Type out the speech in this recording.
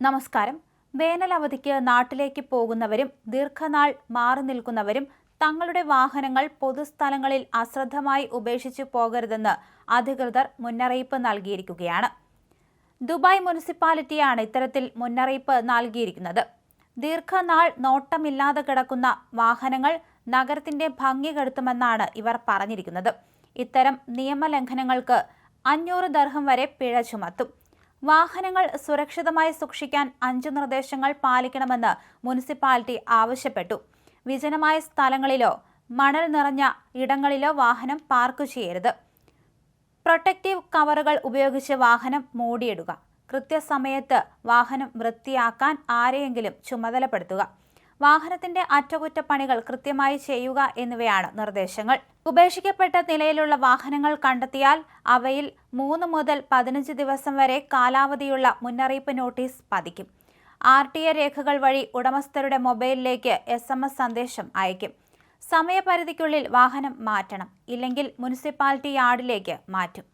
നമസ്കാരം. വേനൽ അവധിക്ക് നാട്ടിലേക്ക് പോകുന്നവരും ദീർഘനാൾ മാറി നിൽക്കുന്നവരും തങ്ങളുടെ വാഹനങ്ങൾ പൊതുസ്ഥലങ്ങളിൽ അശ്രദ്ധമായി ഉപേക്ഷിച്ചു പോകരുതെന്ന് അധികൃതർ മുന്നറിയിപ്പ് നൽകിയിരിക്കുകയാണ്. ദുബായ് മുനിസിപ്പാലിറ്റിയാണ് ഇത്തരത്തിൽ മുന്നറിയിപ്പ് നൽകിയിരിക്കുന്നത്. ദീർഘനാൾ നോട്ടമില്ലാതെ കിടക്കുന്ന വാഹനങ്ങൾ നഗരത്തിന്റെ ഭംഗി കെടുത്തുമെന്നാണ് ഇവർ പറഞ്ഞിരിക്കുന്നത്. ഇത്തരം നിയമലംഘനങ്ങൾക്ക് 500 ദിർഹം വരെ പിഴ ചുമത്തും. വാഹനങ്ങൾ സുരക്ഷിതമായി സൂക്ഷിക്കാൻ 5 നിർദ്ദേശങ്ങൾ പാലിക്കണമെന്ന് മുനിസിപ്പാലിറ്റി ആവശ്യപ്പെട്ടു. വിജനമായ സ്ഥലങ്ങളിലോ മണൽ നിറഞ്ഞ ഇടങ്ങളിലോ വാഹനം പാർക്ക് ചെയ്യരുത്. പ്രൊട്ടക്റ്റീവ് കവറുകൾ ഉപയോഗിച്ച് വാഹനം മൂടിയിടുക. കൃത്യസമയത്ത് വാഹനം വൃത്തിയാക്കാൻ ആരെയെങ്കിലും ചുമതലപ്പെടുത്തുക. വാഹനത്തിന്റെ അറ്റകുറ്റപ്പണികൾ കൃത്യമായി ചെയ്യുക എന്നിവയാണ് നിർദ്ദേശങ്ങൾ. ഉപേക്ഷിക്കപ്പെട്ട നിലയിലുള്ള വാഹനങ്ങൾ കണ്ടെത്തിയാൽ അവയിൽ 3 മുതൽ 15 ദിവസം വരെ കാലാവധിയുള്ള മുന്നറിയിപ്പ് നോട്ടീസ് പതിക്കും. RTA രേഖകൾ വഴി ഉടമസ്ഥരുടെ മൊബൈലിലേക്ക് SMS സന്ദേശം അയക്കും. സമയപരിധിക്കുള്ളിൽ വാഹനം മാറ്റണം. ഇല്ലെങ്കിൽ മുനിസിപ്പാലിറ്റി യാർഡിലേക്ക് മാറ്റും.